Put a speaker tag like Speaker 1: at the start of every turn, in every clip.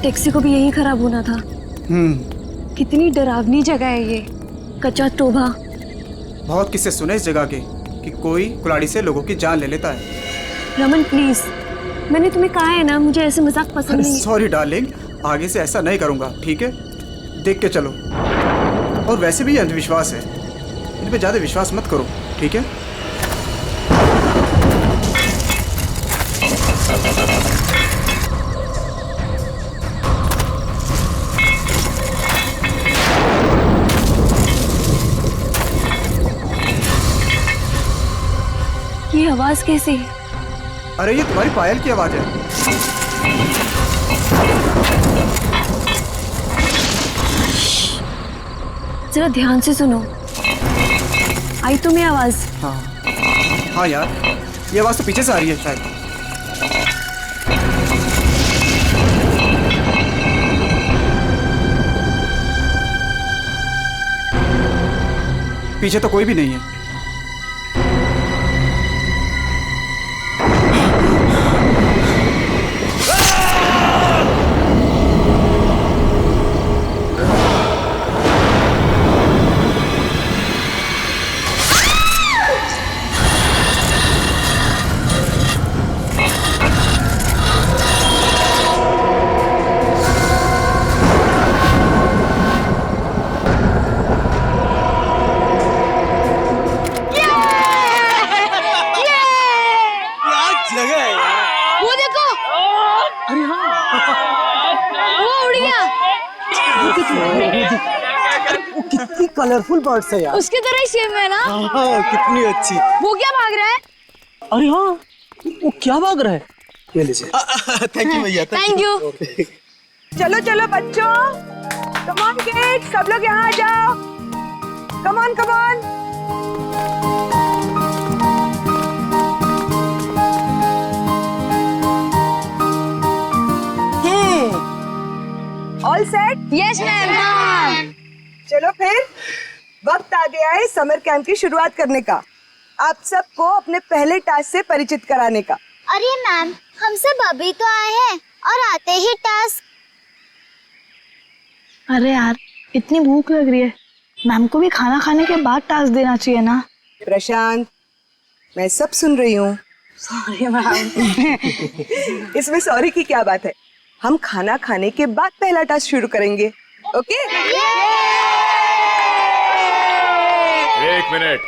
Speaker 1: Taxi को भी यही खराब होना था। कितनी डरावनी जगह है ये, कच्चा टोभा।
Speaker 2: बहुत किस्से सुने इस जगह के कि कोई कुल्हाड़ी से लोगों की जान ले लेता है।
Speaker 1: रमन प्लीज, मैंने तुम्हें कहा है ना, मुझे ऐसे मजाक पसंद नहीं।
Speaker 2: सॉरी डार्लिंग, आगे से ऐसा नहीं करूंगा, ठीक है? देख के चलो। और वैसे भी ये अंधविश्वास है, इन पे ज्यादा विश्वास मत करो, ठीक है?
Speaker 1: ये आवाज कैसी है?
Speaker 2: अरे ये तुम्हारी पायल की आवाज है।
Speaker 1: जरा ध्यान से सुनो, आई तुम्हें आवाज?
Speaker 2: हाँ यार, ये आवाज तो पीछे से आ रही है शायद। पीछे तो कोई भी नहीं है।
Speaker 3: कितनी कलरफुल बर्ड्स है यार।
Speaker 1: उसकी तरह ही सेम है ना?
Speaker 3: हाँ, कितनी अच्छी।
Speaker 1: वो क्या भाग रहा है?
Speaker 3: अरे हाँ, वो क्या भाग रहा है? ये लीजिए।
Speaker 4: थैंक यू भैया।
Speaker 1: Thank you.
Speaker 5: चलो चलो बच्चों, कम ऑन किड्स, सब लोग यहाँ आ जाओ। Come on come on. All set?
Speaker 1: Yes ma'am.
Speaker 5: चलो फिर वक्त आ गया है समर कैंप की शुरुआत करने का। आप सबको अपने पहले टास्क से परिचित कराने का।
Speaker 6: अरे मैम, हम सब अभी तो आए हैं और आते ही टास्क।
Speaker 1: अरे यार, इतनी भूख लग रही है, मैम को भी खाना खाने के बाद टास्क देना चाहिए ना।
Speaker 5: प्रशांत, मैं सब सुन रही हूँ। Sorry ma'am. इसमें सॉरी की क्या बात है, हम खाना खाने के बाद पहला टास्क शुरू करेंगे। ओके?
Speaker 7: एक मिनट।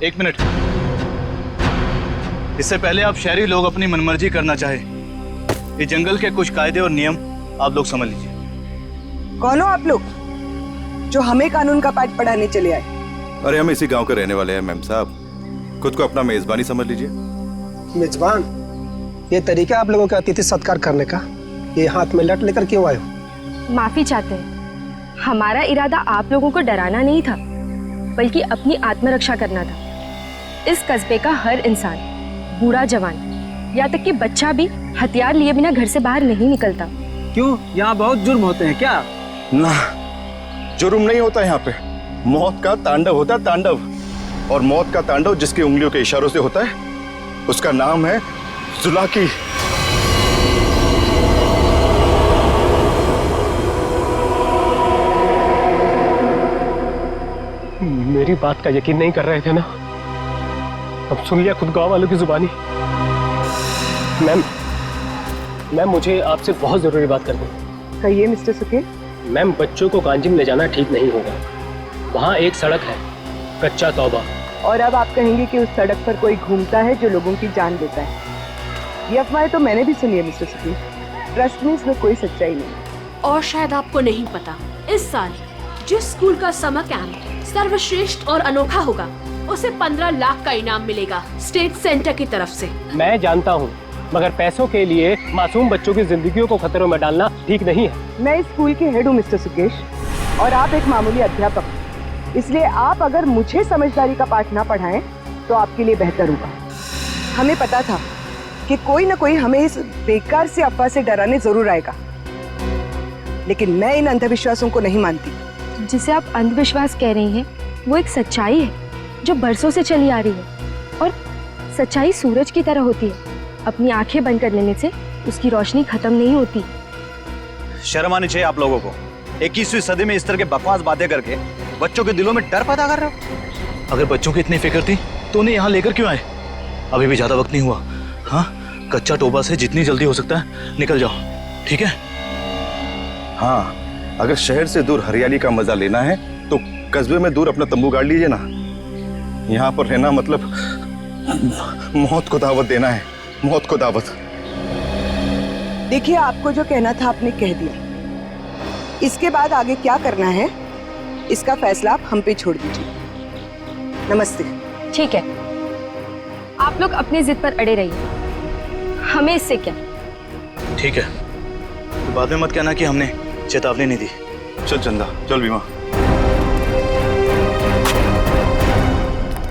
Speaker 4: एक मिनट। इससे पहले आप शहरी लोग अपनी मनमर्जी करना चाहे, ये जंगल के कुछ कायदे और नियम आप लोग समझ लीजिए।
Speaker 5: कौन हो आप लोग जो हमें कानून का पाठ पढ़ाने चले आए?
Speaker 7: अरे हम इसी गांव के रहने वाले हैं मैम साहब, खुद को अपना मेजबानी समझ लीजिए।
Speaker 3: मेजबान? ये तरीका आप लोगों का अतिथि सत्कार करने का, ये हाथ में लट लेकर क्यों आए हो?
Speaker 8: माफी चाहते हैं, हमारा इरादा आप लोगों को डराना नहीं था, बल्कि अपनी आत्मरक्षा करना था। इस कस्बे का हर इंसान, बूढ़ा जवान, यहाँ तक कि बच्चा भी हथियार लिए बिना घर से बाहर नहीं निकलता।
Speaker 3: क्यों, यहाँ बहुत जुर्म होते हैं क्या?
Speaker 7: ना, जुर्म नहीं होता यहाँ पे, मौत का तांडव होता है, तांडव। और मौत का तांडव जिसकी उंगलियों के इशारों से होता है, उसका नाम है जुलाकी।
Speaker 3: मेरी बात का यकीन नहीं कर रहे थे ना? अब सुन लिया खुद गांव वालों की जुबानी। मैम मुझे आपसे बहुत जरूरी बात करनी है।
Speaker 5: कहिए मिस्टर सुके।
Speaker 3: मैम, बच्चों को कांजिम ले जाना ठीक नहीं होगा। वहाँ एक सड़क है, कच्चा तौबा।
Speaker 5: और अब आप कहेंगे कि उस सड़क पर कोई घूमता है जो लोगों की जान लेता है। ये अफवाहें तो मैंने भी सुनी है मिस्टर सुके। ट्रस्ट में इसमें कोई सच्चाई नहीं।
Speaker 9: और शायद आपको नहीं पता, इस साल जिस स्कूल का समर कैंप सर्वश्रेष्ठ और अनोखा होगा, उसे 15 लाख का इनाम मिलेगा स्टेट सेंटर की तरफ से।
Speaker 3: मैं जानता हूँ, मगर पैसों के लिए मासूम बच्चों की जिंदगियों को खतरों में डालना ठीक नहीं है।
Speaker 5: मैं इस स्कूल के हेड हूँ मिस्टर सुकेश, और आप एक मामूली अध्यापक, इसलिए आप अगर मुझे समझदारी का पाठ ना पढ़ाएं तो आपके लिए बेहतर होगा। हमें पता था कि कोई ना कोई हमें इस बेकार से अफवाह से डराने जरूर आएगा, लेकिन मैं इन अंधविश्वासों को नहीं मानती।
Speaker 8: जिसे आप अंधविश्वास कह रही हैं वो एक सच्चाई है जो बरसों से चली आ रही है। और सच्चाई सूरज की तरह होती है, अपनी आंखें बंद कर लेने से उसकी रोशनी खत्म नहीं होती।
Speaker 4: शर्म आनी चाहिए आप लोगों को। 21वीं सदी में इस तरह के बकवास बातें करके बच्चों के दिलों में डर पैदा कर रहे हो। अगर बच्चों की इतनी फिक्र थी तो उन्हें यहाँ लेकर क्यों आए? अभी भी ज्यादा वक्त नहीं हुआ। हाँ, कच्चा टोबा से जितनी जल्दी हो सकता है निकल जाओ, ठीक है?
Speaker 7: हाँ, अगर शहर से दूर हरियाली का मजा लेना है तो कस्बे में दूर अपना तंबू गाड़ लीजिए ना। यहाँ पर रहना मतलब मौत को दावत देना है, मौत को दावत।
Speaker 5: देखिए, आपको जो कहना था आपने कह दिया। इसके बाद आगे क्या करना है इसका फैसला आप हम पे छोड़ दीजिए। नमस्ते।
Speaker 8: ठीक है, आप लोग अपनी जिद पर अड़े रहिए, हमें इससे क्या।
Speaker 4: ठीक है, तो बाद में मत कहना कि हमने चेतावनी नहीं दी।
Speaker 7: चल चंदा, चल बीमा।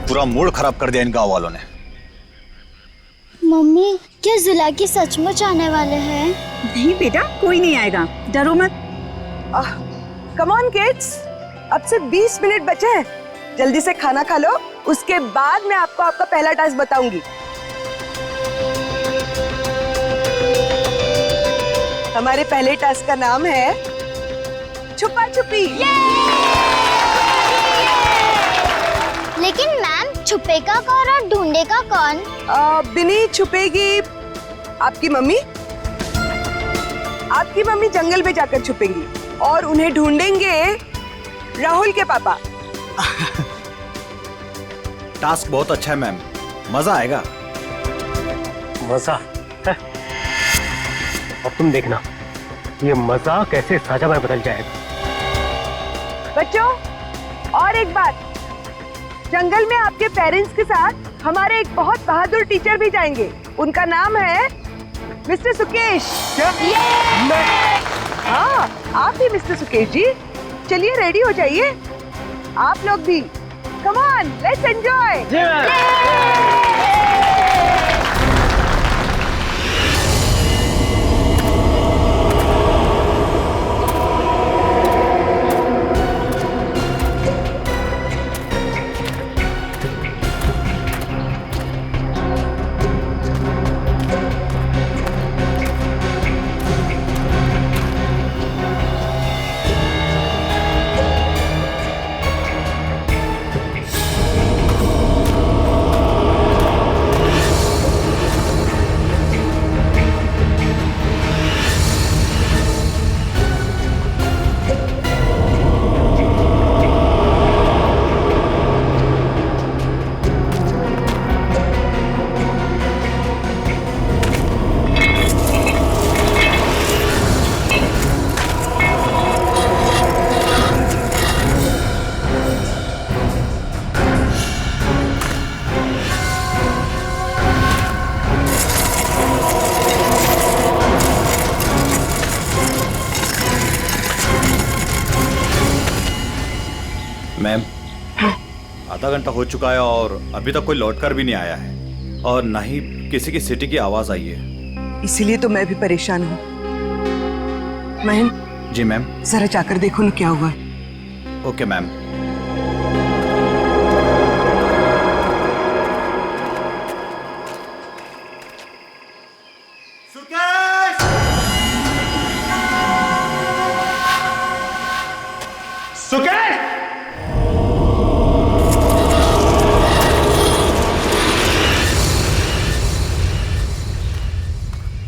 Speaker 4: पूरा मूड खराब कर दिया इन गांव वालों ने।
Speaker 6: मम्मी, क्या जुलाकी सचमुच आने वाले हैं?
Speaker 10: नहीं बेटा, कोई नहीं आएगा, डरो मत।
Speaker 5: कम ऑन किड्स, अब से 20 मिनट बचे हैं। जल्दी से खाना खा लो, उसके बाद मैं आपको आपका पहला टास्क बताऊंगी। हमारे पहले टास्क का नाम है छुपा छुपी।
Speaker 6: लेकिन मैम, छुपेगा कौन और ढूंढेगा कौन?
Speaker 5: बिनी छुपेगी आपकी मम्मी। आपकी मम्मी जंगल में जाकर छुपेंगी और उन्हें ढूंढेंगे राहुल के पापा।
Speaker 2: टास्क बहुत अच्छा है मैम, मजा आएगा।
Speaker 3: मजा है? अब तुम देखना ये मजा कैसे साझा में बदल जाएगा।
Speaker 5: बच्चों, और एक बात, जंगल में आपके पेरेंट्स के साथ हमारे एक बहुत बहादुर टीचर भी जाएंगे। उनका नाम है मिस्टर सुकेश। हाँ, आप भी मिस्टर सुकेश जी। चलिए रेडी हो जाइए, आप लोग भी। Come on, let's enjoy.
Speaker 11: Ma'am, आधा घंटा हो चुका है और अभी तक कोई लौटकर भी नहीं आया है और ना ही किसी की सिटी की आवाज आई है।
Speaker 5: इसीलिए तो मैं भी परेशान हूँ। महन।
Speaker 11: जी मैम।
Speaker 5: जरा जाकर देखो ना क्या हुआ है।
Speaker 11: Okay ma'am.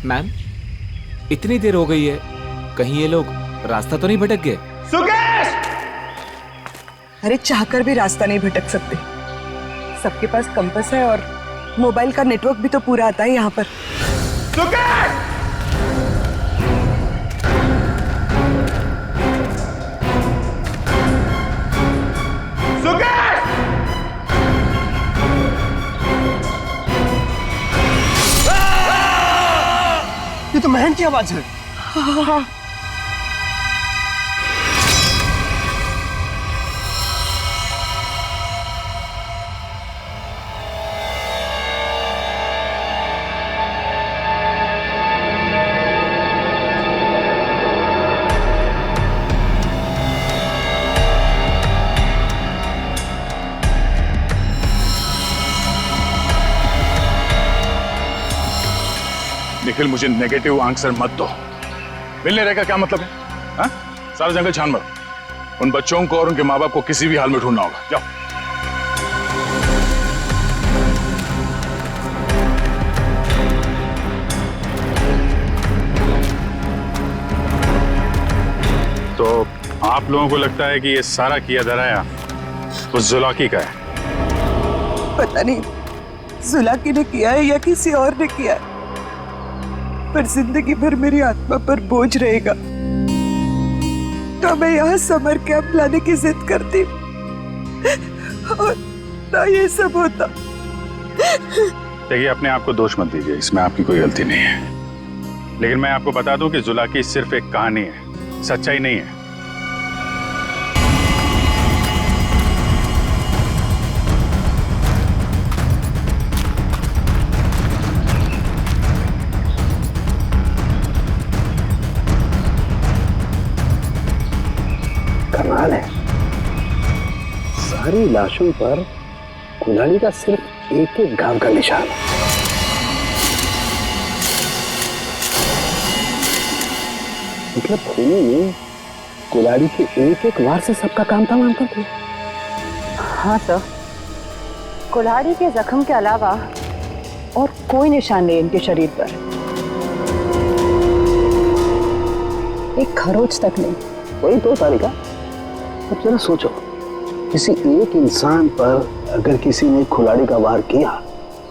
Speaker 12: मैम, इतनी देर हो गई है, कहीं ये लोग रास्ता तो नहीं भटक गए?
Speaker 5: सुकेश! अरे चाहकर भी रास्ता नहीं भटक सकते। सबके पास कंपास है और मोबाइल का नेटवर्क भी तो पूरा आता है यहाँ पर। सुकेश!
Speaker 3: ये तो महन की आवाज है।
Speaker 5: हाँ।
Speaker 13: फिर मुझे नेगेटिव आंसर मत दो। मिलने रहकर क्या मतलब है? हाँ? सारा जंगल छान मारो। उन बच्चों को और उनके माँ बाप को किसी भी हाल में ढूंढना होगा। जाओ। तो आप लोगों को लगता है कि ये सारा किया धराया उस जुलाकी का है?
Speaker 5: पता नहीं जुलाकी ने किया है या किसी और ने किया है, पर जिंदगी भर मेरी आत्मा पर बोझ रहेगा। तो मैं यहाँ समर कैंप लाने की जिद करती और ना ये सब होता।
Speaker 13: देखिए, अपने आप को दोष मत दीजिए, इसमें आपकी कोई गलती नहीं है। लेकिन मैं आपको बता दूं कि जुलाकी सिर्फ एक कहानी है, सच्चाई नहीं है।
Speaker 3: कमाल है, सारी लाशों पर कुल्हाड़ी का सिर्फ एक एक घाव का निशान है। मतलब खूनी ने कुल्हाड़ी के एक एक वार से सबका काम तमाम कर दिया।
Speaker 5: हाँ सर, कुल्हाड़ी के जख्म के अलावा और कोई निशान नहीं इनके शरीर पर, एक खरोच तक नहीं।
Speaker 3: वही तो तारिका, अब जरा सोचो, किसी एक इंसान पर अगर किसी ने कुल्हाड़ी का वार किया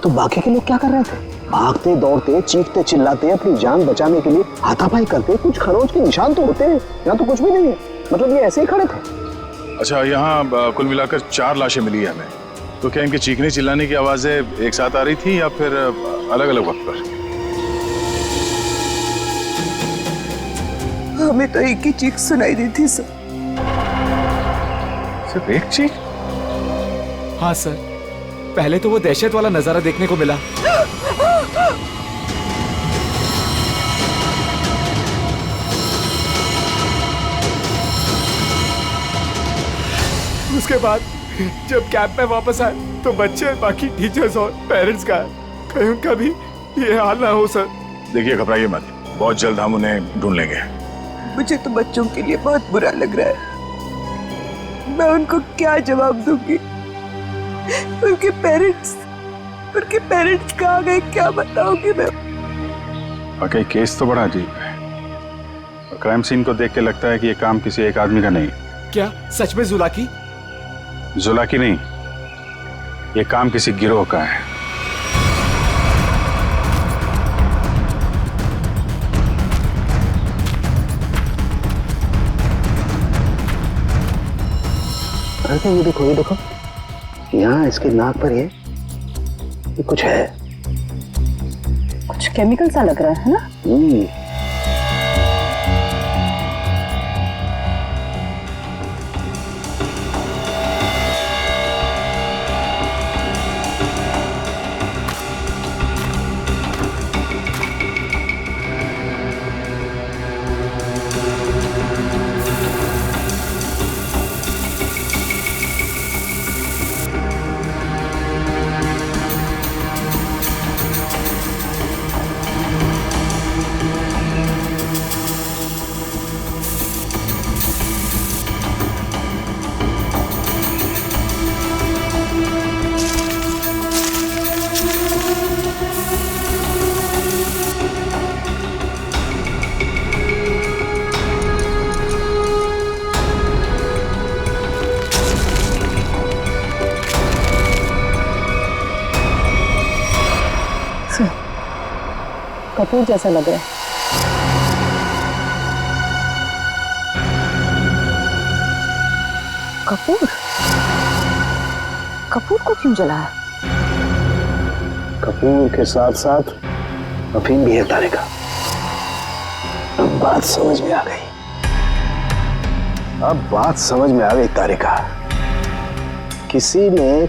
Speaker 3: तो बाकी के लोग क्या कर रहे थे? भागते दौड़ते, चीखते चिल्लाते, अपनी जान बचाने के लिए हाथापाई करते। कुछ खरोच के निशान तो होते हैं, यहाँ तो कुछ भी नहीं है। मतलब ये ऐसे ही खड़े थे।
Speaker 13: अच्छा, यहाँ कुल मिलाकर 4 लाशें मिली है हमें। तो क्या इनके चीखने चिल्लाने की आवाजें एक साथ आ रही थी या फिर अलग अलग वक्त पर?
Speaker 5: हमें तो एक ही चीख सुनाई दी थी सर।
Speaker 13: सिर्फ एक चीख?
Speaker 12: हाँ सर, पहले तो वो दहशत वाला नजारा देखने को मिला। उसके बाद जब कैंप में वापस आए तो बच्चे, बाकी टीचर्स और पेरेंट्स का कहीं उनका भी ये हाल ना हो सर।
Speaker 13: देखिए, घबराइए मत, बहुत जल्द हम उन्हें ढूंढ लेंगे।
Speaker 5: मुझे तो बच्चों के लिए बहुत बुरा लग रहा है। मैं उनको क्या जवाब दूंगी? उनके पेरेंट्स कहाँ गए, क्या बताऊंगी मैं?
Speaker 13: वाकई केस तो बड़ा अजीब है। क्राइम सीन को देख के लगता है कि ये काम किसी एक आदमी का नहीं।
Speaker 12: क्या सच में जुलाकी?
Speaker 13: जुलाकी नहीं, ये काम किसी गिरोह का है।
Speaker 3: अरे ये देखो, ये देखो, यहाँ इसके नाक पर ये कुछ है,
Speaker 5: कुछ केमिकल सा लग रहा है ना? कपूर जैसा लग रहा है। कपूर? कपूर को क्यों जलाया?
Speaker 3: कपूर के साथ साथ अफीम भी है तारिका। अब बात समझ में आ गई। तारिका, किसी ने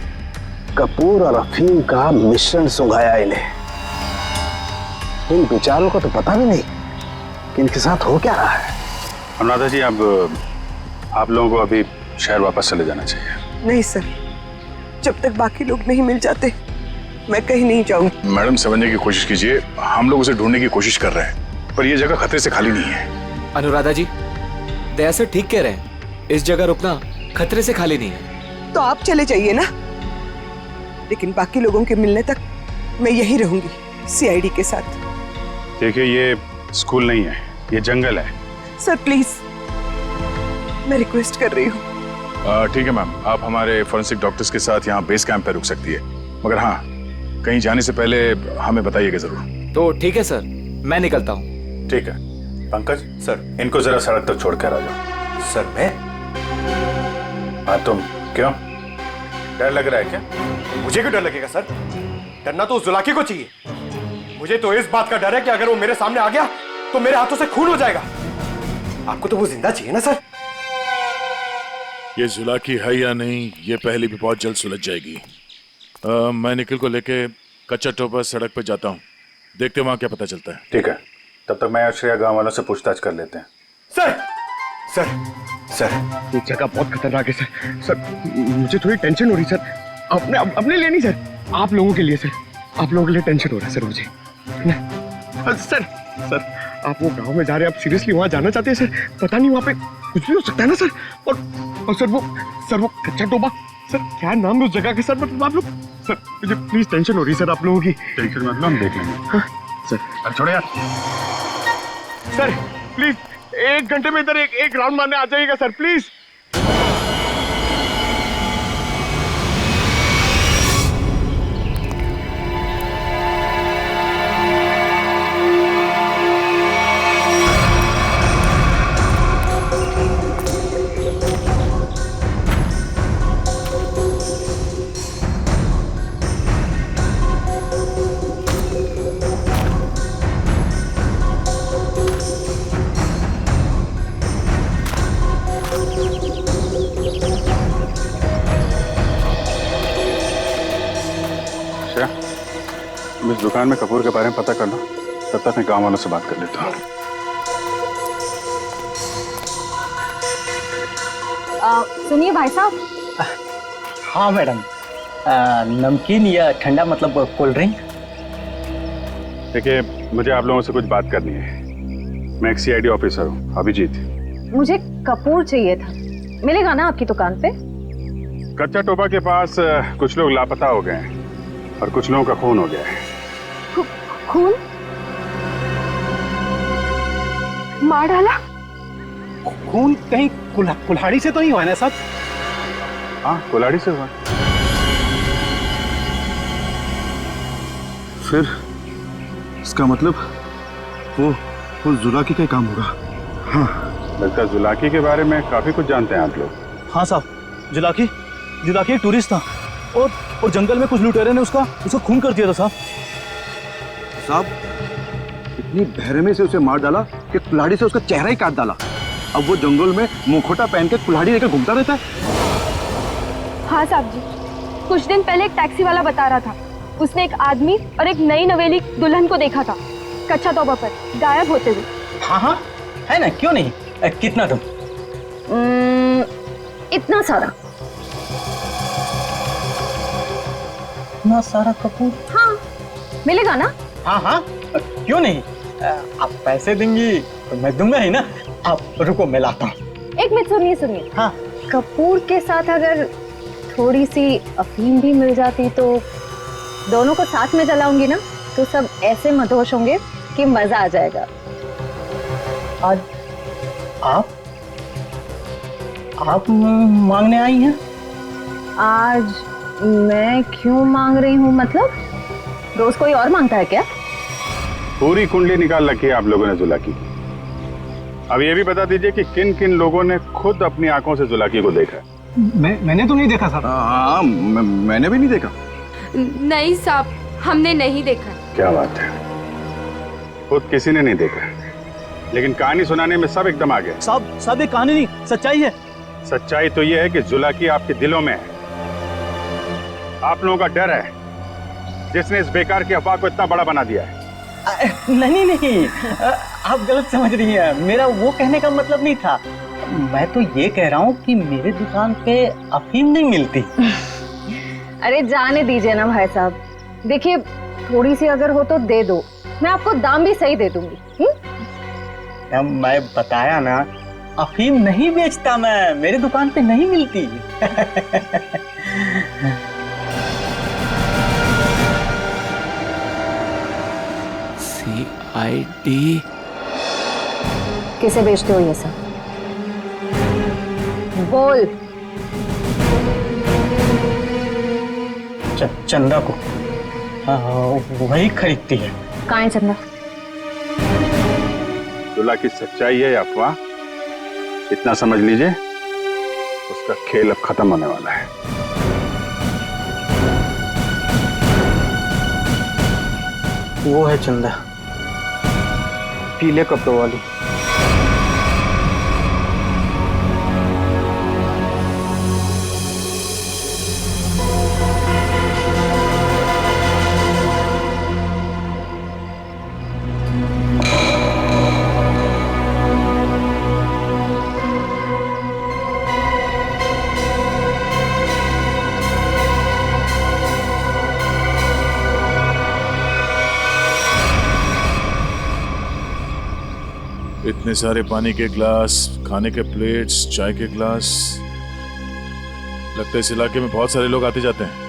Speaker 3: कपूर और अफीम का मिश्रण सुंघाया इन्हें। इन बेचारों को तो पता भी नहीं कि इनके साथ हो क्या रहा है।
Speaker 13: अनुराधा जी, आप लोगों को अभी शहर वापस चले जाना चाहिए।
Speaker 5: नहीं सर, जब तक बाकी लोग नहीं मिल जाते मैं कहीं नहीं जाऊंगी।
Speaker 13: मैडम समझने की कोशिश कीजिए, हम लोग उसे ढूंढने की कोशिश कर रहे हैं, पर यह जगह खतरे से खाली नहीं है।
Speaker 12: अनुराधा जी, दया सर ठीक कह रहे हैं, इस जगह रुकना खतरे से खाली नहीं है।
Speaker 5: तो आप चले जाइए ना, लेकिन बाकी लोगों के मिलने तक मैं यहीं रहूंगी सीआईडी के साथ।
Speaker 13: देखिए, ये स्कूल नहीं है, ये जंगल है।
Speaker 5: सर प्लीज, मैं रिक्वेस्ट कर रही हूँ।
Speaker 13: ठीक है मैम, आप हमारे फॉरेंसिक डॉक्टर्स के साथ यहाँ बेस कैंप पे रुक सकती है, मगर हाँ, कहीं जाने से पहले हमें बताइएगा जरूर।
Speaker 12: तो ठीक है सर, मैं निकलता हूँ।
Speaker 13: ठीक है। पंकज सर, इनको जरा सड़क तक छोड़ कर आ जाओ।
Speaker 11: सर मैं?
Speaker 13: हाँ तुम, क्यों डर लग रहा है क्या?
Speaker 14: मुझे क्यों डर लगेगा सर? डरना तो उस जुलाकी को चाहिए। मुझे तो इस बात का डर है कि अगर वो मेरे सामने आ गया तो मेरे हाथों से खून हो जाएगा। आपको तो वो जिंदा चाहिए ना सर?
Speaker 15: ये जुलाकी है या नहीं, ये पहले भी बहुत जल्द सुलझ जाएगी। मैं निखिल को लेके कच्चा टोपा सड़क पर जाता हूँ, देखते वहां क्या पता चलता है।
Speaker 13: ठीक है, तब तक मैं श्रेया गांव वालों से पूछताछ कर लेते हैं।
Speaker 14: सर सर सर, ये जगह बहुत खतरनाक है सर। सर मुझे थोड़ी टेंशन हो रही सर, अपने लिए नहीं सर, आप लोगों के लिए सर। आप लोगों के लिए टेंशन हो रहा है सर मुझे। सर सर, आप वो गांव में जा रहे हैं, आप सीरियसली वहां जाना चाहते हैं सर? पता नहीं वहां पे कुछ भी हो सकता है ना सर। और सर वो कच्चा टोबा, सर क्या नाम है उस जगह के सर? मतलब आप लोग सर, मुझे प्लीज टेंशन हो रही है सर आप लोगों की।
Speaker 13: टेंशन मतलब हम देख लेंगे।
Speaker 14: हाँ सर।
Speaker 13: अब छोड़ो यार।
Speaker 14: सर प्लीज 1 घंटे में इधर एक राउंड मारने आ जाइएगा सर प्लीज।
Speaker 13: इस दुकान में कपूर के बारे में पता कर लो, तब तक मैं गांव वालों से बात कर लेता हूँ।
Speaker 1: सुनिए भाई साहब।
Speaker 16: हाँ मैडम, नमकीन या ठंडा मतलब कोल्ड ड्रिंक?
Speaker 13: देखिए, मुझे आप लोगों से कुछ बात करनी है। मैं एक सीआईडी ऑफिसर हूँ, अभिजीत।
Speaker 1: मुझे कपूर चाहिए था, मिलेगा ना आपकी दुकान पे?
Speaker 13: कच्चा टोबा के पास कुछ लोग लापता हो गए हैं और कुछ लोगों का खून हो गया है।
Speaker 1: खून? मार डाला?
Speaker 3: खून कहीं कुल्हाड़ी से तो नहीं हुआ ना साहब?
Speaker 13: हाँ, कुल्हाड़ी से हुआ।
Speaker 7: फिर इसका मतलब वो जुलाकी का काम होगा।
Speaker 13: हाँ, लगता है जुलाकी के बारे में काफी कुछ जानते हैं आप लोग।
Speaker 4: हाँ साहब, जुलाकी एक टूरिस्ट था और जंगल में कुछ लुटेरे ने उसका खून कर दिया था
Speaker 7: साहब, इतनी बहरमे से उसे मार डाला कि कुल्हाड़ी से उसका चेहरा ही काट डाला। अब वो जंगल में मुखौटा पहन के कुल्हाड़ी लेकर घूमता रहता है।
Speaker 8: हाँ साहब जी, कुछ दिन पहले एक टैक्सी वाला बता रहा था, उसने एक आदमी और एक नई नवेली दुल्हन को देखा था कच्चा तोबा पर गायब होते हुए।
Speaker 16: हाँ, है ना, क्यों नहीं? कितना तुम?
Speaker 1: इतना सारा।
Speaker 16: इतना सारा कपूर?
Speaker 1: हाँ, मिलेगा ना?
Speaker 16: हाँ, क्यों नहीं? आप पैसे देंगी तो मैं दूंगा ही ना। आप रुको, मैं लाता हूँ।
Speaker 1: एक मिनट, सुनिए।
Speaker 16: हाँ,
Speaker 1: कपूर के साथ अगर थोड़ी सी अफीम भी मिल जाती तो दोनों को साथ में जलाऊंगी ना, तो सब ऐसे मदहोश होंगे कि मजा आ जाएगा।
Speaker 16: आज आप मांगने आई हैं?
Speaker 1: आज मैं क्यों मांग रही हूँ? मतलब रोज कोई और मांगता है क्या?
Speaker 13: पूरी कुंडली निकाल रखी है आप लोगों ने जुलाकी की। अब ये भी बता दीजिए कि किन किन लोगों ने खुद अपनी आंखों से जुलाकी को देखा?
Speaker 3: मैंने तो नहीं देखा साहब।
Speaker 7: हाँ, मैंने भी नहीं देखा।
Speaker 8: नहीं साहब, हमने नहीं देखा।
Speaker 13: क्या बात है, खुद किसी ने नहीं देखा, लेकिन कहानी सुनाने में सब एकदम आ गए।
Speaker 4: साहब, ये कहानी नहीं, सच्चाई है।
Speaker 13: सच्चाई तो ये है कि जुलाकी आपके दिलों में है। आप लोगों का डर है जिसने इस बेकार की अफवाह को इतना बड़ा बना दिया है।
Speaker 16: नहीं, आप गलत समझ रही हैं। मेरा वो कहने का मतलब नहीं था। मैं तो ये कह रहा हूँ कि मेरे दुकान पे अफीम नहीं मिलती।
Speaker 1: अरे जाने दीजिए ना भाई साहब, देखिए थोड़ी सी अगर हो तो दे दो, मैं आपको दाम भी सही दे दूंगी।
Speaker 16: मैं बताया ना, अफीम नहीं बेचता मैं, मेरे दुकान पे नहीं मिलती।
Speaker 12: CID
Speaker 1: किसे बेचते हो ये सब? बोल।
Speaker 16: चंदा को। हाँ, वही खरीदती है।
Speaker 1: कहाँ है चंदा?
Speaker 13: दुल्हा की सच्चाई है या अफवाह, इतना समझ लीजिए, उसका खेल अब खत्म होने वाला है।
Speaker 16: वो है चंदा, पीले कपड़ों वाली।
Speaker 15: इतने सारे पानी के ग्लास, खाने के प्लेट्स, चाय के ग्लास, लगता है इस इलाके में बहुत सारे लोग आते जाते हैं।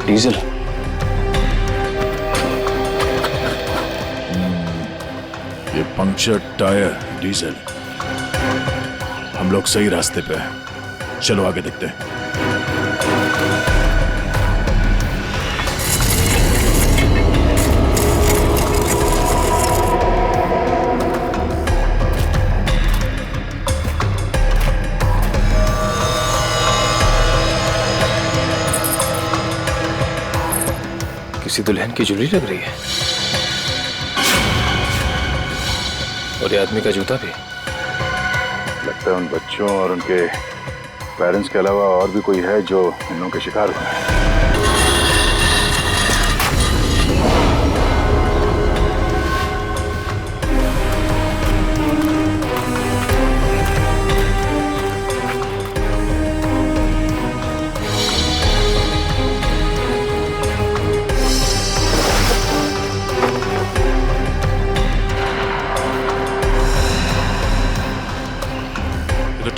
Speaker 3: डीजल।
Speaker 15: ये पंक्चर टायर, डीजल। हम लोग सही रास्ते पे हैं, चलो आगे देखते हैं।
Speaker 12: किसी दुल्हन की ज्वेलरी लग रही है, और ये आदमी का जूता भी।
Speaker 13: लगता है उन बच्चों और उनके पेरेंट्स के अलावा और भी कोई है जो इन लोगों के शिकार हुए हैं।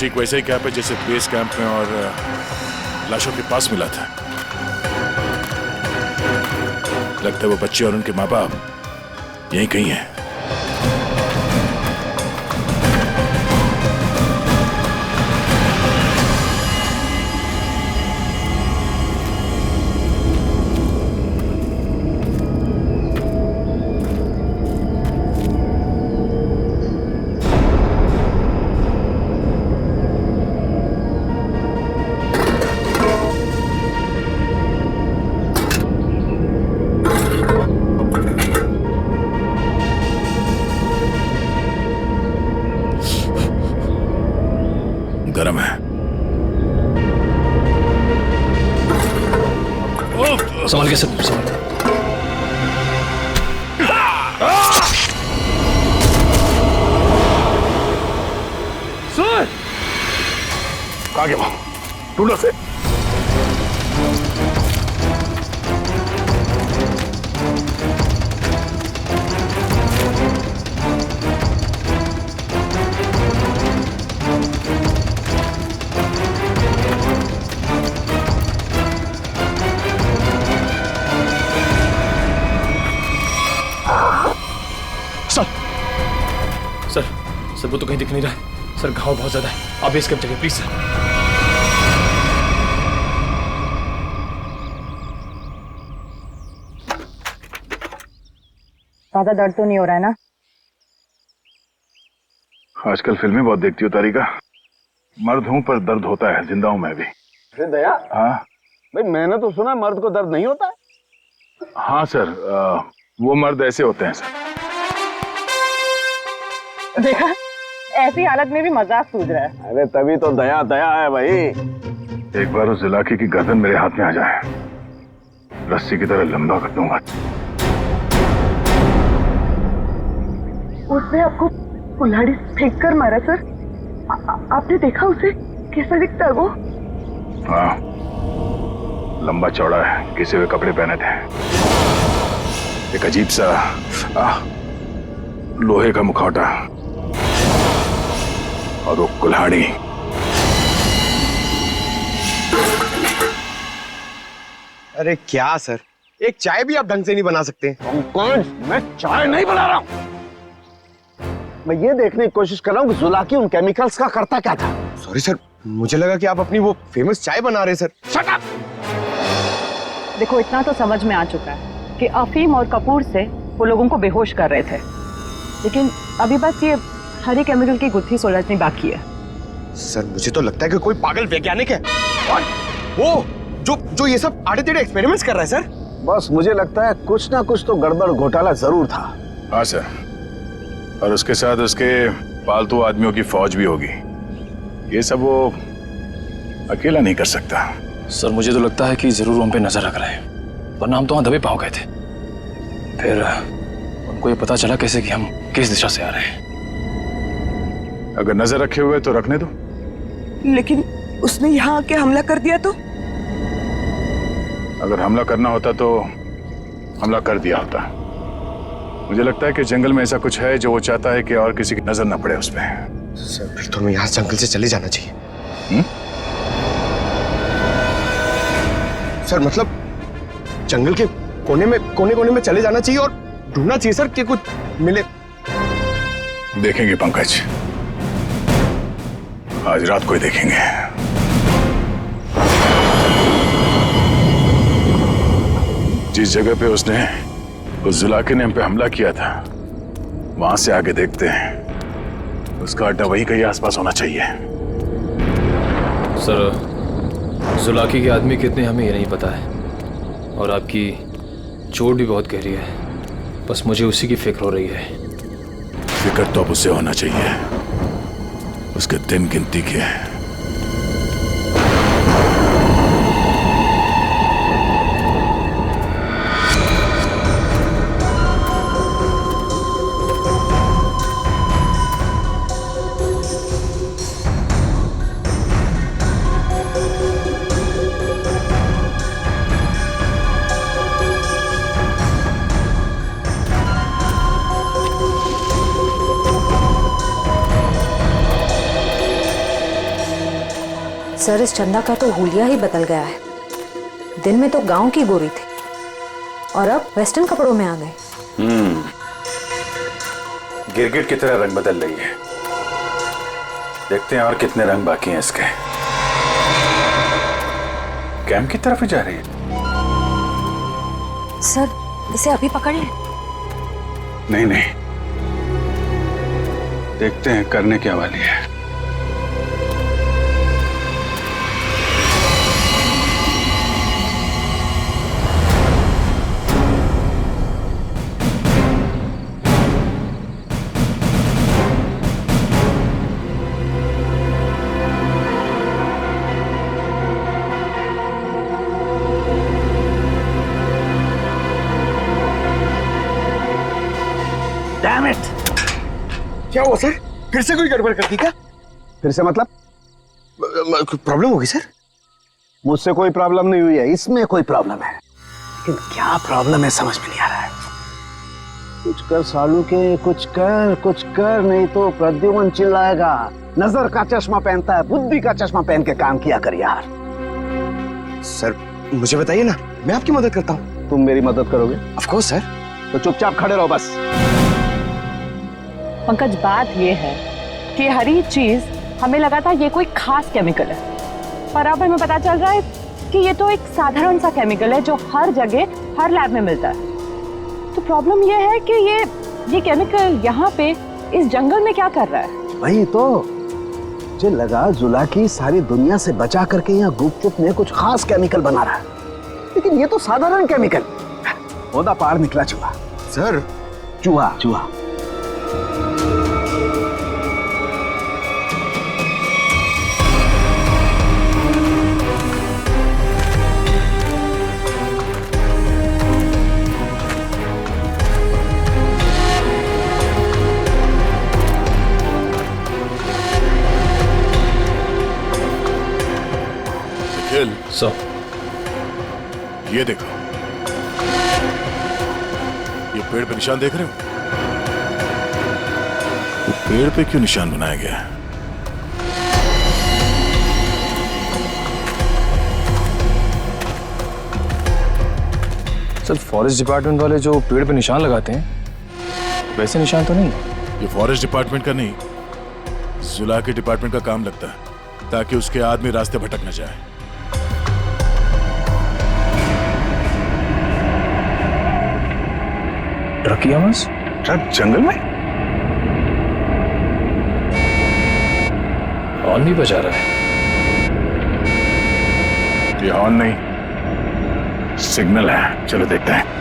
Speaker 15: ठीक वैसे ही कैप है जैसे बेस कैंप में और लाशों के पास मिला था। लगता है वो बच्चे और उनके माँ बाप यहीं कहीं हैं। गरम है।
Speaker 12: संभाल के सब संभाल।
Speaker 13: सर कहाँ गया? ढूंढो से।
Speaker 12: सर वो तो कहीं दिख नहीं रहा है सर, घाव बहुत ज्यादा है, आप बेस कैंप चलिए प्लीज सर।
Speaker 5: ज्यादा दर्द तो नहीं हो रहा है ना?
Speaker 13: आजकल फिल्में बहुत देखती हो तारिका। मर्द हूं पर दर्द होता है, जिंदा हूं मैं भी।
Speaker 3: दया,
Speaker 13: हाँ
Speaker 3: भाई मैंने तो सुना मर्द को दर्द नहीं होता है।
Speaker 13: हाँ सर, वो मर्द ऐसे होते हैं सर।
Speaker 5: देखा ऐसी हालत में भी मजाक सूझ रहा है।
Speaker 3: अरे तभी तो दया दया है भाई।
Speaker 13: एक बार उस इलाके की गर्दन मेरे हाथ में आ जाए, रस्सी की तरह लंबा कर दूंगा।
Speaker 5: उसने आपको कुल्हाड़ी फेंक कर मारा सर? आपने देखा उसे? कैसा दिखता है वो?
Speaker 13: हाँ, लंबा चौड़ा है, घिसे हुए कपड़े पहने थे, एक अजीब सा लोहे का मुखौटा और वो कुल्हाड़ी।
Speaker 14: अरे क्या सर, एक चाय भी आप ढंग से नहीं बना सकते?
Speaker 3: कौन? मैं चाय नहीं बना रहा हूं। मैं ये देखने की कोशिश कर रहा हूँ कि जुलाकी उन केमिकल्स का करता क्या था।
Speaker 14: सॉरी सर, मुझे लगा कि आप अपनी वो फेमस चाय बना रहे सर।
Speaker 3: Shut up!
Speaker 5: देखो इतना तो समझ में आ चुका है कि अफीम और कपूर से वो लोगों को बेहोश कर रहे थे, लेकिन अभी बस ये हरी केमिकल की गुत्थी सुलझनी बाकी है।
Speaker 14: सर मुझे तो लगता है कि कोई पागल वैज्ञानिक है और वो जो ये सब आड़े टेढ़े एक्सपेरिमेंट्स कर रहा है सर।
Speaker 3: बस मुझे लगता है कुछ ना कुछ तो गड़बड़ घोटाला जरूर था।
Speaker 13: हाँ सर, और उसके साथ उसके पालतू आदमियों की फौज भी होगी। ये सब वो अकेला नहीं कर सकता।
Speaker 17: सर मुझे तो लगता है कि जरूर उन पे नजर रख रहे हैं, वरना हम तो वहां दबे पाँव गए थे। फिर उनको ये पता चला कैसे कि हम किस दिशा से आ रहे हैं।
Speaker 13: अगर नजर रखे हुए तो रखने दो।
Speaker 5: लेकिन उसने यहाँ आके हमला कर दिया तो?
Speaker 13: अगर हमला करना होता तो हमला कर दिया होता। मुझे लगता है कि जंगल में ऐसा कुछ है जो वो चाहता है कि और किसी की नजर ना पड़े उस पर।
Speaker 14: सर फिर तो हमें यहाँ जंगल से चले जाना चाहिए। सर मतलब जंगल के कोने में चले जाना चाहिए और ढूंढना चाहिए सर कि कुछ मिले।
Speaker 13: देखेंगे पंकज, आज रात को ही देखेंगे। जिस जगह पे उसने उस जुलाके ने हम पे हमला किया था, वहां से आगे देखते हैं। उसका अड्डा वही कहीं आसपास होना चाहिए।
Speaker 17: सर जुलाकी के आदमी कितने हमें ये नहीं पता है, और आपकी चोट भी बहुत गहरी है। बस मुझे उसी की फिक्र हो रही है।
Speaker 13: फिक्र तो अब उससे होना चाहिए, उसके दिन गिनती के।
Speaker 1: सर इस चंदा का तो हुलिया ही बदल गया है। दिन में तो गांव की गोरी थी और अब वेस्टर्न कपड़ों में आ गए।
Speaker 13: गिरगिट की तरह रंग बदल रही है। देखते हैं और कितने रंग बाकी हैं इसके। कैंप की तरफ ही जा रही है।
Speaker 1: सर इसे अभी पकड़े?
Speaker 13: नहीं नहीं, देखते हैं करने क्या वाली है।
Speaker 3: Damn it!
Speaker 14: क्या हुआ सर? फिर से कोई गड़बड़ कर दी क्या?
Speaker 3: फिर से मतलब?
Speaker 14: प्रॉब्लम होगी सर?
Speaker 3: मुझसे कोई प्रॉब्लम नहीं हुई है, इसमें कोई प्रॉब्लम है। लेकिन क्या प्रॉब्लम है समझ में नहीं आ रहा है। कुछ कर सालू के, कुछ कर नहीं तो प्रद्युमन चिल्लाएगा। नजर का चश्मा पहनता है, बुद्धि का चश्मा पहन के काम किया कर यार।
Speaker 14: सर मुझे बताइए ना, मैं आपकी मदद करता हूँ।
Speaker 3: तुम मेरी मदद करोगे?
Speaker 14: Of course sir.
Speaker 3: तो चुपचाप खड़े रहो बस।
Speaker 5: पंकज बात ये है कि हरी चीज हमें लगा था ये कोई खास केमिकल है, पर अब हमें पता चल रहा है कि ये तो एक साधारण सा केमिकल है जो हर जगह हर लैब में मिलता है। तो प्रॉब्लम ये है कि ये केमिकल यहाँ पे इस जंगल में क्या कर रहा है?
Speaker 3: वही तो मुझे लगा जुलाकी सारी दुनिया से बचा करके यहाँ गुपचुप में कुछ खास केमिकल बना रहा है, लेकिन ये तो साधारण केमिकल। ओदा पार निकला चूहा।
Speaker 14: सर
Speaker 3: चूहा।
Speaker 17: सो
Speaker 13: ये देखो, ये पेड़ पे निशान देख रहे हो? तो पेड़ पे क्यों निशान बनाया गया है?
Speaker 17: सर फॉरेस्ट डिपार्टमेंट वाले जो पेड़ पे निशान लगाते हैं वैसे निशान तो नहीं है।
Speaker 13: ये फॉरेस्ट डिपार्टमेंट का नहीं, जुला के डिपार्टमेंट का काम लगता है, ताकि उसके आदमी रास्ते भटक न जाए।
Speaker 17: ट्रक की आवाज?
Speaker 13: ट्रक जंगल में?
Speaker 17: हॉर्न भी बजा रहा है।
Speaker 13: ये हॉर्न नहीं, सिग्नल है। चलो देखते हैं।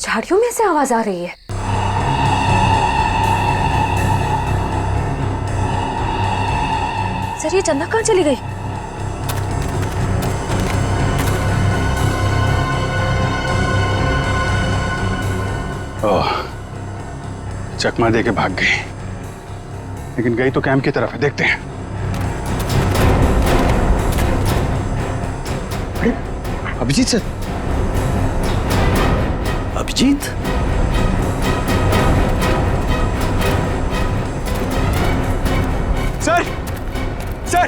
Speaker 8: झाड़ियों में से आवाज आ रही है। सर ये चंदा कहाँ चली गई?
Speaker 3: ओह, चकमा दे के भाग गई, लेकिन गई तो कैंप की तरफ है। देखते हैं।
Speaker 2: Abhijit sir. Abhijit?
Speaker 3: Sir, sir,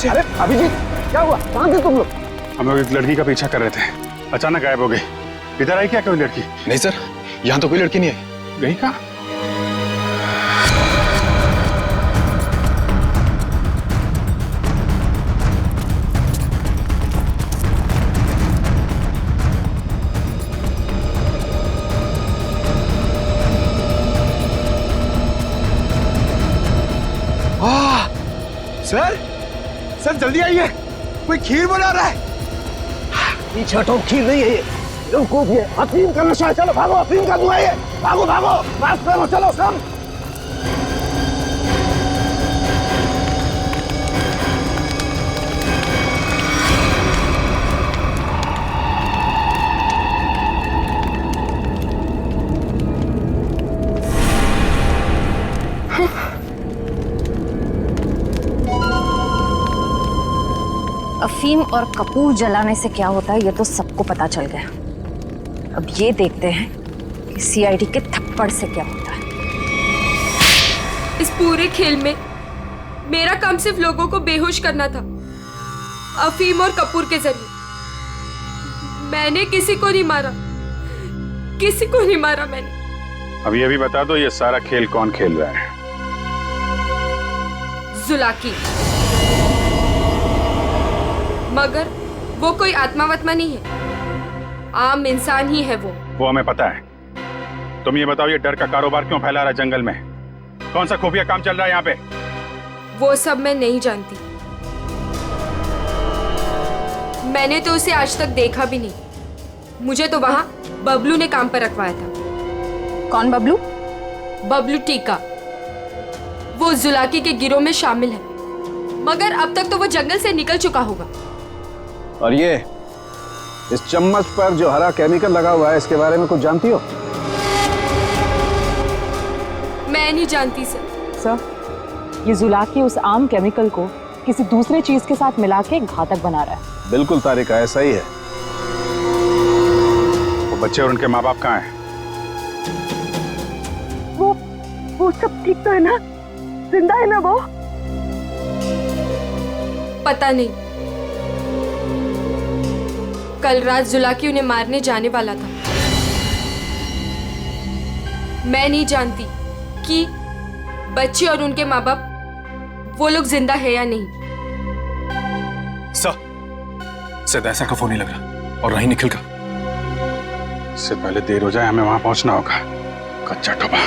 Speaker 3: अरे अभिजीत, क्या हुआ? कहाँ थे तुम लोग? हम लोग एक लड़की का पीछा कर रहे थे, अचानक गायब हो गई। इधर आई क्या कोई लड़की?
Speaker 17: नहीं सर, यहाँ तो कोई लड़की नहीं आई।
Speaker 3: गई कहाँ?
Speaker 12: सर, सर जल्दी आइए, कोई खीर बना रहा है।
Speaker 3: पीछे तो खीर नहीं है, बेवकूफ ये अफीम का नशा है। चलो भागो, अफीम का धुआं है। भागो भागो, माफ करो, चलो सब।
Speaker 1: अफीम और कपूर जलाने से क्या होता है ये तो सबको पता चल गया। अब ये देखते हैं कि सीआईडी के थप्पड़ से क्या होता है।
Speaker 8: इस पूरे खेल में मेरा काम सिर्फ लोगों को बेहोश करना था, अफीम और कपूर के जरिए। मैंने किसी को नहीं मारा, किसी को नहीं मारा मैंने।
Speaker 3: अब ये भी बता दो, ये सारा खेल कौन खेल रहा है?
Speaker 8: जुलाकी। मगर वो कोई आत्मा नहीं है, आम इंसान ही है वो
Speaker 7: हमें पता है। तुम ये बताओ, ये डर का कारोबार क्यों फैला रहा है जंगल में? कौन सा खुफिया काम चल रहा है यहाँ पे?
Speaker 8: वो सब मैं नहीं जानती। मैंने तो उसे आज तक देखा भी नहीं। मुझे तो वहां बबलू ने काम पर रखवाया था।
Speaker 1: कौन बबलू?
Speaker 8: बबलू टीका। वो जुलाकी के गिरोह में शामिल है, मगर अब तक तो वो जंगल से निकल चुका होगा।
Speaker 3: और ये इस चम्मच पर जो हरा केमिकल लगा हुआ है, इसके बारे में कुछ जानती हो?
Speaker 8: मैं नहीं जानती सर।
Speaker 5: सर, ये जुलाकी उस आम केमिकल को किसी दूसरे चीज के साथ मिला के घातक बना रहा है।
Speaker 3: बिल्कुल तारिका, ऐसा ही है।
Speaker 7: वो बच्चे और उनके माँ बाप कहाँ हैं?
Speaker 5: वो सब ठीक तो है ना? जिंदा है ना वो?
Speaker 8: पता नहीं। कल रात जुलाकी उन्हें मारने जाने वाला था। मैं नहीं जानती कि बच्चे और उनके माँ बाप वो लोग जिंदा है या नहीं।
Speaker 17: शायद ऐसा का फोन नहीं लग रहा, और नहीं निखिल का।
Speaker 7: इससे पहले देर हो जाए, हमें वहां पहुंचना होगा। कच्चा टोपा।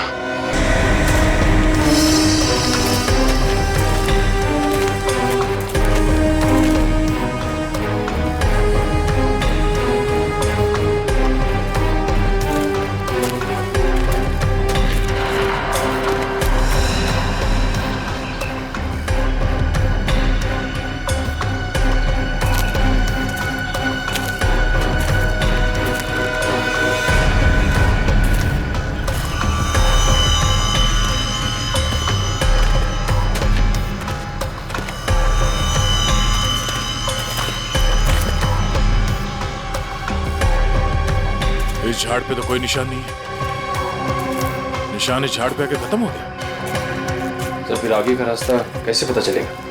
Speaker 15: इस झाड़ पे तो कोई निशान नहीं है। निशान इस झाड़ पे आके खत्म हो गया।
Speaker 17: तो फिर आगे का रास्ता कैसे पता चलेगा?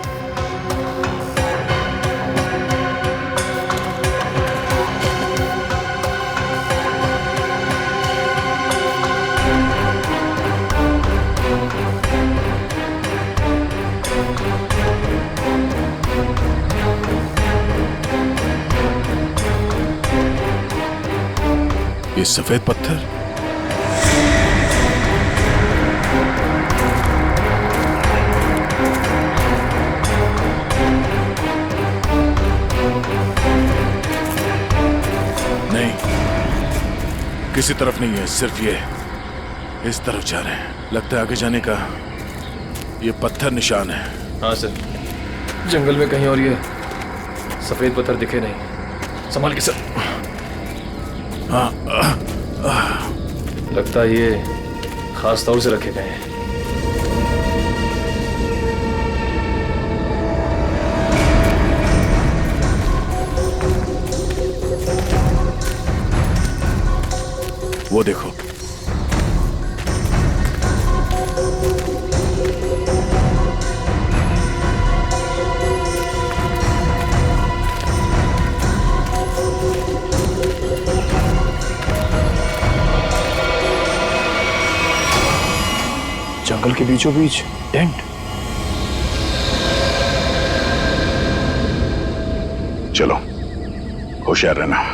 Speaker 15: ये सफेद पत्थर, नहीं, किसी तरफ नहीं है, सिर्फ ये इस तरफ जा रहे हैं। लगता है आगे जाने का ये पत्थर निशान है।
Speaker 17: हाँ सर, जंगल में कहीं और ये सफेद पत्थर दिखे नहीं। संभाल के सर।
Speaker 15: हाँ,
Speaker 17: लगता है ये खास तौर से रखे गए हैं।
Speaker 15: वो देखो,
Speaker 17: जंगल के बीचों बीच टेंट।
Speaker 13: चलो, होशियार रहना।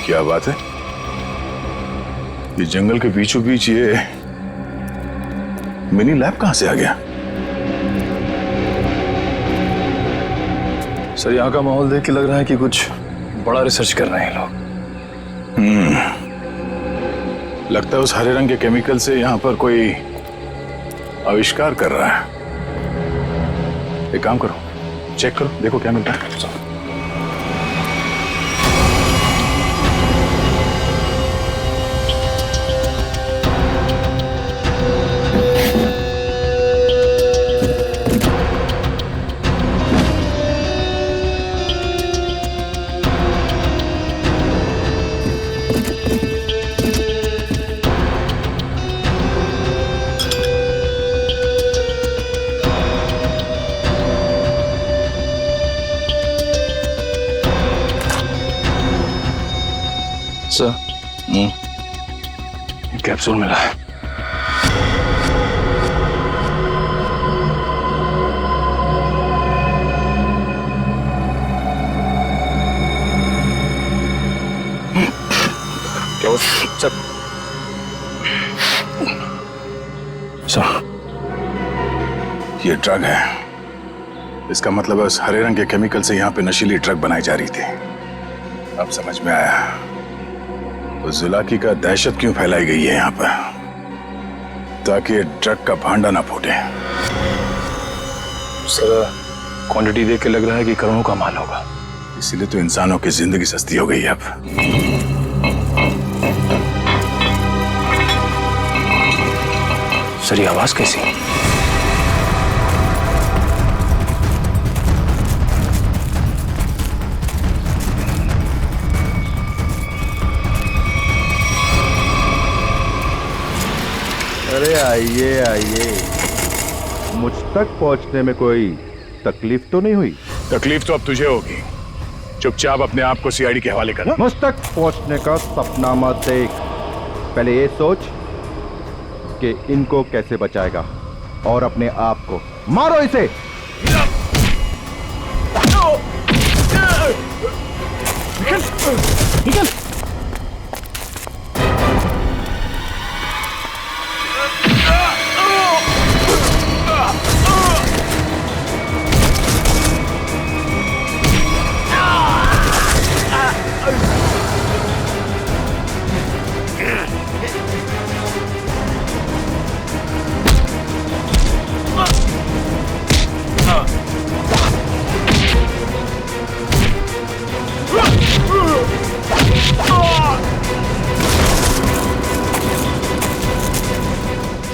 Speaker 13: क्या बात है? ये जंगल के बीचों बीच ये मिनी लैब कहां से आ गया?
Speaker 17: सर, यहाँ का माहौल देख के लग रहा है कि कुछ बड़ा रिसर्च कर रहे हैं लोग।
Speaker 13: लगता है उस हरे रंग के केमिकल से यहाँ पर कोई आविष्कार कर रहा है। एक काम करो, चेक करो, देखो क्या मिलता है।
Speaker 17: कैप्सूल मिला है।
Speaker 13: क्या वो सर ये ड्रग है। इसका मतलब है उस हरे रंग के केमिकल से यहाँ पे नशीली ड्रग बनाई जा रही थी। अब समझ में आया तो जुलाकी का दहशत क्यों फैलाई गई है यहाँ पर, ताकि ये ड्रग का भांडा ना फूटे।
Speaker 17: सर क्वांटिटी देख के लग रहा है कि करोड़ों का माल होगा।
Speaker 13: इसीलिए तो इंसानों की जिंदगी सस्ती हो गई है अब।
Speaker 17: सर ये आवाज कैसी?
Speaker 18: अरे आइए आइए, मुझ तक पहुंचने में कोई तकलीफ तो नहीं हुई?
Speaker 13: तकलीफ तो अब तुझे होगी। चुपचाप अपने आप को सीआईडी के हवाले करना।
Speaker 18: मुझ तक पहुंचने का सपना मत देख, पहले ये सोच कि इनको कैसे बचाएगा और अपने आप को। मारो इसे।
Speaker 13: निकल।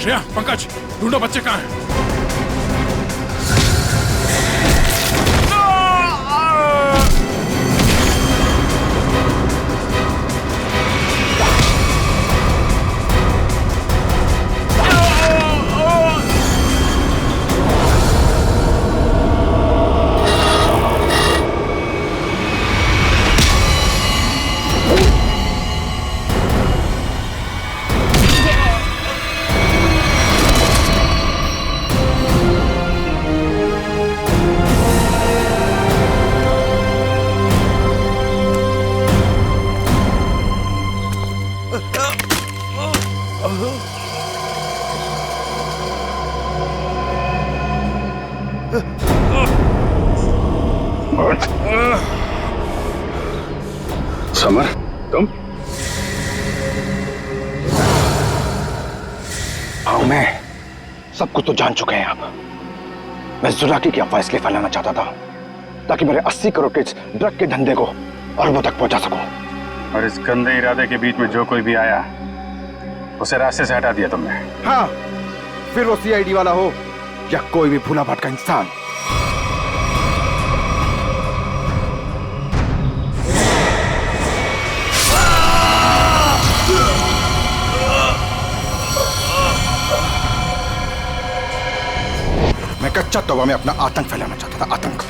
Speaker 15: श्रेया, पंकज, ढूंढो बच्चे कहाँ हैं?
Speaker 13: समर, तुम?
Speaker 3: हाँ मैं सब कुछ तो जान चुके हैं आप। मैं जुलाकी की अफवाह इसलिए फैलाना चाहता था ताकि मेरे 80 करोड़ के ड्रग के धंधे को अरबों तक पहुंचा सकूं।
Speaker 13: और इस गंदे इरादे के बीच में जो कोई भी आया उसे रास्ते से हटा दिया तुमने।
Speaker 2: हाँ, फिर वो सीआईडी वाला हो या कोई भी भूला भटका इंसान। मैं कच्चा तौबा में अपना आतंक फैलाना चाहता था, आतंक।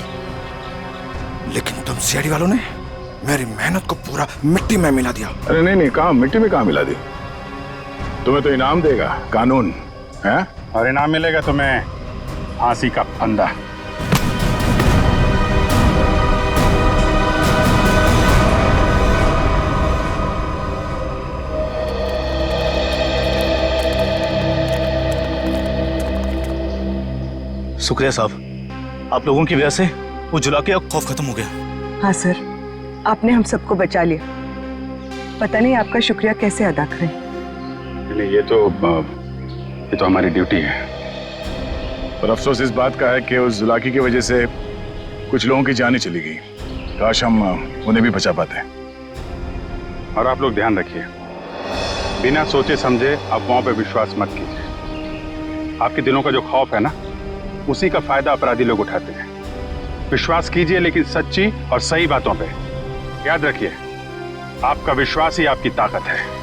Speaker 2: लेकिन तुम सीआईडी वालों ने मेरी मेहनत को पूरा मिट्टी में मिला दिया।
Speaker 13: अरे नहीं नहीं, कहाँ मिट्टी में कहाँ मिला दी? तुम्हें तो इनाम देगा कानून है, और इनाम मिलेगा तुम्हें फांसी का फंदा।
Speaker 4: शुक्रिया साहब, आप लोगों की वजह से वो जुलाकी का खौफ खत्म हो गया।
Speaker 5: हाँ सर, आपने हम सबको बचा लिया। पता नहीं आपका शुक्रिया कैसे अदा करें।
Speaker 13: नहीं, ये तो हमारी ड्यूटी है। पर अफसोस इस बात का है कि उस जुलाकी की वजह से कुछ लोगों की जानें चली गई। काश हम उन्हें भी बचा पाते। और आप लोग ध्यान रखिए, बिना सोचे समझे अफवाहों पर विश्वास मत कीजिए। आपके दिलों का जो खौफ है ना, उसी का फायदा अपराधी लोग उठाते हैं। विश्वास कीजिए लेकिन सच्ची और सही बातों पे। याद रखिए, आपका विश्वास ही आपकी ताकत है।